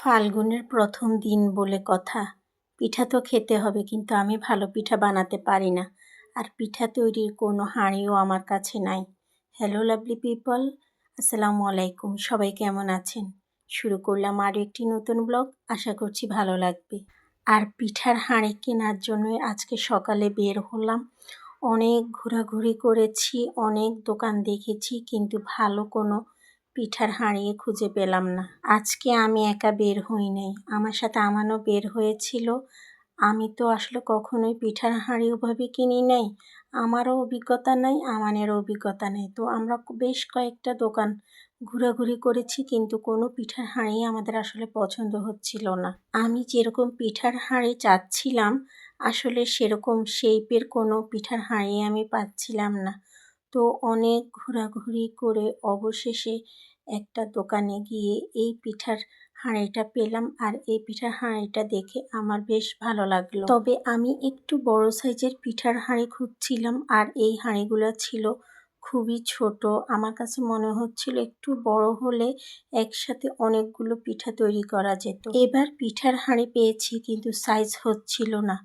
ফাল্গুনের প্রথম দিন বলে কথা। পিঠা তো খেতে হবে, কিন্তু আমি ভালো পিঠা বানাতে পারি না, আর পিঠা তৈরির কোনো হাঁড়িও আমার কাছে নাই। হ্যালো লাভলি পিপল, আসসালামু আলাইকুম। সবাই কেমন আছেন? শুরু করলাম আরও একটি নতুন ব্লগ। আশা করছি ভালো লাগবে। আর পিঠার হাঁড়ি কেনার জন্য আজকে সকালে বের হলাম। অনেক ঘোরাঘুরি করেছি, অনেক দোকান দেখেছি, কিন্তু ভালো কোনো পিঠার হাঁড়ি খুঁজে পেলাম না। আজকে আমি একা বের হই নাই, আমার সাথে আমানও বের হয়েছিল। আমি তো আসলে কখনোই পিঠার হাঁড়ি ওভাবে কিনি নাই, আমারও অভিজ্ঞতা নাই, আমানেরও অভিজ্ঞতা নেই। তো আমরা বেশ কয়েকটা দোকান ঘোরাঘুরি করেছি, কিন্তু কোনো পিঠার হাঁড়ি আমাদের আসলে পছন্দ হচ্ছিল না। আমি যেরকম পিঠার হাঁড়ি চাচ্ছিলাম, আসলে সেরকম শেপের কোনো পিঠার হাঁড়ি আমি পাচ্ছিলাম না। তো অনেক ঘোরাঘুরি করে অবশেষে একটা দোকানে গিয়ে এই পিঠার হাঁড়িটা পেলাম, আর এই পিঠার হাঁড়িটা দেখে আমার বেশ ভালো লাগলো। তবে আমি একটু বড় সাইজের পিঠার হাঁড়ি খুঁজছিলাম, আর এই হাঁড়িগুলো ছিল খুবই ছোট। আমার কাছে মনে হচ্ছিল একটু বড় হলে একসাথে অনেকগুলো পিঠা তৈরি করা যেত। এবার পিঠার হাঁড়ি পেয়েছি, কিন্তু সাইজ হচ্ছিল না।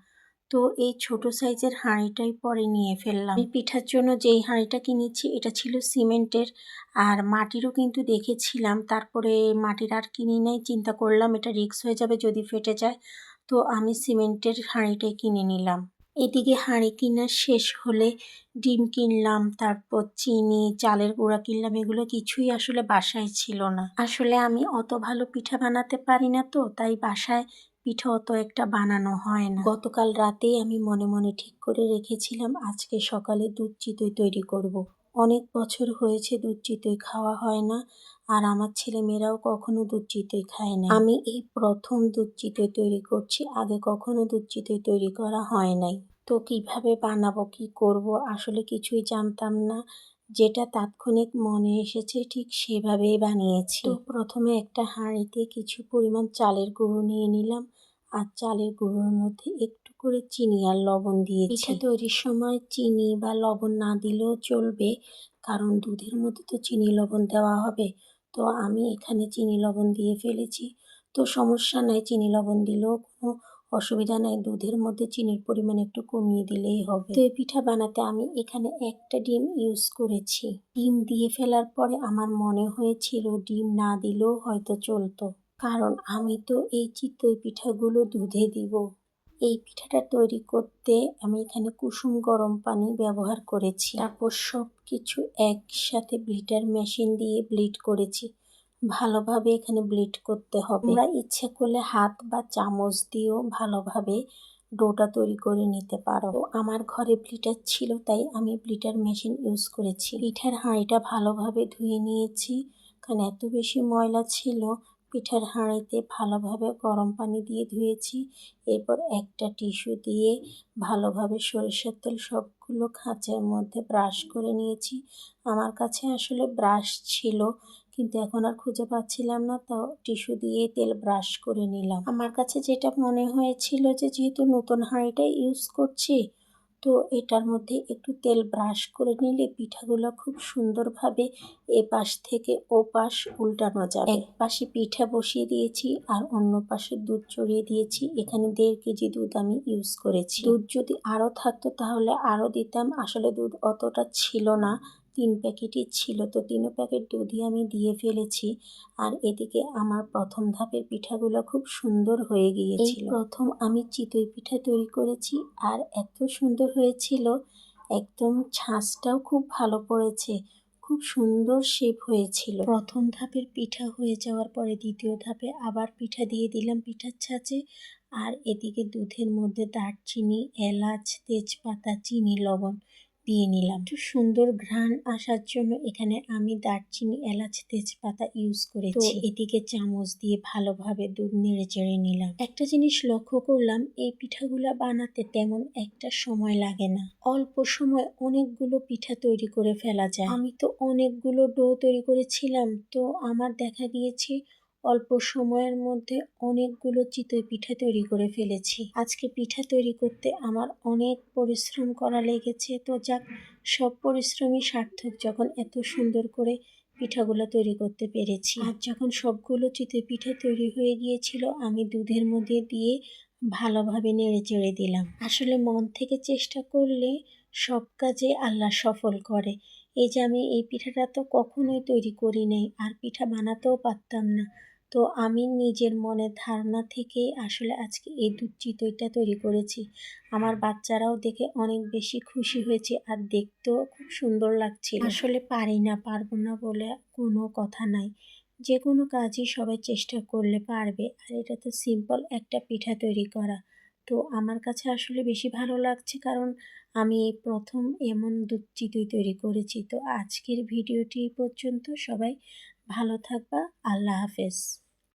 তো এই ছোট সাইজের হাঁড়িটাই পরে নিয়ে ফেললাম। আমি পিঠার জন্য যেই হাঁড়িটা কিনেছি এটা ছিল সিমেন্টের, আর মাটিরও কিন্তু দেখেছিলাম। তারপরে মাটির আর কিনি নাই, চিন্তা করলাম এটা রিস্ক হয়ে যাবে যদি ফেটে যায়। তো আমি সিমেন্টের হাঁড়িটাই কিনে নিলাম। এদিকে হাঁড়ি কিনা শেষ হলে ডিম কিনলাম, তারপর চিনি, চালের গুঁড়া কিনলাম। এগুলো কিছুই আসলে বাসায় ছিল না। আসলে আমি অত ভালো পিঠা বানাতে পারি না, তো তাই বাসায় পিঠা অত একটা বানানো হয় না। গতকাল রাতেই আমি মনে মনে ঠিক করে রেখেছিলাম আজকে সকালে দুধ চিতই তৈরি করব। অনেক বছর হয়েছে দুধ চিতই খাওয়া হয় না, আর আমার ছেলেমেয়েরাও কখনো দুধ চিতই খায় না। আমি এই প্রথম দুধ চিতই তৈরি করছি, আগে কখনো দুধ চিতই তৈরি করা হয় নাই। তো কিভাবে বানাবো, কি করব, আসলে কিছুই জানতাম না। যেটা তাৎক্ষণিক মনে এসেছে ঠিক সেভাবেই বানিয়েছি। তো প্রথমে একটা হাঁড়িতে কিছু পরিমাণ চালের গুঁড়ো নিয়ে নিলাম, আর চালের গুঁড়োর মধ্যে একটু করে চিনি আর লবণ দিয়েছি। পিঠা তৈরির সময় চিনি বা লবণ না দিলেও চলবে, কারণ দুধের মধ্যে তো চিনি লবণ দেওয়া হবে। তো আমি এখানে চিনি লবণ দিয়ে ফেলেছি। তো সমস্যা নাই, চিনি লবণ দিলেও কোনো অসুবিধা নাই, দুধের মধ্যে চিনির পরিমাণ একটু কমিয়ে দিলেই হবে। তো এই পিঠা বানাতে আমি এখানে একটা ডিম ইউজ করেছি। ডিম দিয়ে ফেলার পরে আমার মনে হয়েছিল ডিম না দিলেও হয়তো চলতো, কারণ আমি তো এই চিতই পিঠাগুলো দুধে দিব। এই পিঠাটা তৈরি করতে আমি এখানে কুসুম গরম পানি ব্যবহার করেছি। তারপর সব কিছু একসাথে ব্লিটার মেশিন দিয়ে ব্লিট করেছি। ভালোভাবে এখানে ব্লিট করতে হবে। আমরা ইচ্ছে করলে হাত বা চামচ দিয়েও ভালোভাবে ডোটা তৈরি করে নিতে পারো। আমার ঘরে ব্লিটার ছিল, তাই আমি ব্লিটার মেশিন ইউজ করেছি। পিঠার হাঁড়িটা ভালোভাবে ধুয়ে নিয়েছি, কারণ এত বেশি ময়লা ছিল। পিঠার হাঁড়িতে ভালোভাবে গরম পানি দিয়ে ধুয়েছি। এরপর একটা টিস্যু দিয়ে ভালোভাবে সরিষার তেল সবগুলো খাঁচার মধ্যে ব্রাশ করে নিয়েছি। আমার কাছে আসলে ব্রাশ ছিল, কিন্তু এখন আর খুঁজে পাচ্ছিলাম না, তাও টিস্যু দিয়ে তেল ব্রাশ করে নিলাম। আমার কাছে যেটা মনে হয়েছিল যে যেহেতু নতুন হাঁড়িটাই ইউজ করছি, তো এটার মধ্যে একটু তেল ব্রাশ করে নিলে পিঠাগুলো খুব সুন্দরভাবে এপাশ থেকে ওপাশ উল্টানো যাবে। এক পাশে পিঠা বসিয়ে দিয়েছি, আর অন্য পাশে দুধ চড়িয়ে দিয়েছি। এখানে 1.5 কেজি দুধ আমি ইউজ করেছি। দুধ যদি আরও থাকতো তাহলে আরও দিতাম, আসলে দুধ অতটা ছিল না, 3 প্যাকেটই ছিল। তো 3 প্যাকেট দুধই আমি দিয়ে ফেলেছি। আর এদিকে আমার প্রথম ধাপের পিঠাগুলো খুব সুন্দর হয়ে গিয়েছিল। এই প্রথম আমি চিতই পিঠা তৈরি করেছি, আর এত সুন্দর হয়েছিল, একদম ছাঁচটাও খুব ভালো পড়েছে, খুব সুন্দর শেপ হয়েছিল। প্রথম ধাপের পিঠা হয়ে যাওয়ার পরে দ্বিতীয় ধাপে আবার পিঠা দিয়ে দিলাম পিঠার ছাঁচে, আর এদিকে দুধের মধ্যে দারচিনি, এলাচ, তেজপাতা, চিনি, লবণ দিয়ে নিলাম। একটু সুন্দর ঘ্রাণ আসার জন্য এখানে আমি দারচিনি, এলাচ, তেজপাতা ইউজ করেছি। তো এদিকে চামচ দিয়ে ভালোভাবে দুধ নেড়ে চেড়ে নিলাম। একটা জিনিস লক্ষ্য করলাম, এই পিঠাগুলা বানাতে তেমন একটা সময় লাগে না, অল্প সময় অনেকগুলো পিঠা তৈরি করে ফেলা যায়। আমি তো অনেকগুলো ডো তৈরি করেছিলাম, তো আমার দেখা গিয়েছে অল্প সময়ের মধ্যে অনেকগুলো চিতই পিঠা তৈরি করে ফেলেছি। আজকে পিঠা তৈরি করতে আমার অনেক পরিশ্রম করা লেগেছে। তো যাক, সব পরিশ্রমই সার্থক যখন এত সুন্দর করে পিঠাগুলো তৈরি করতে পেরেছি। আর যখন সবগুলো চিতই পিঠা তৈরি হয়ে গিয়েছিল, আমি দুধের মধ্যে দিয়ে ভালোভাবে নেড়ে চেড়ে দিলাম। আসলে মন থেকে চেষ্টা করলে সব কাজে আল্লাহ সফল করে। এই যে আমি এই পিঠাটা তো কখনোই তৈরি করি নাই, আর পিঠা বানাতেও পারতাম না। তো আমি নিজের মনের ধারণা থেকেই আসলে আজকে এই দুধ চিতইটা তৈরি করেছি। আমার বাচ্চারাও দেখে অনেক বেশি খুশি হয়েছে, আর দেখতেও খুব সুন্দর লাগছিল। আসলে পারি না, পারবো না বলে কোনো কথা নাই। যে কোনো কাজই সবাই চেষ্টা করলে পারবে, আর এটা তো সিম্পল একটা পিঠা তৈরি করা। তো আমার কাছে আসলে বেশি ভালো লাগছে, কারণ আমি এই প্রথম এমন দুধ চিতই তৈরি করেছি। তো আজকের ভিডিওটি এই পর্যন্ত। সবাই ভালো থাকবা। আল্লাহ হাফেজ।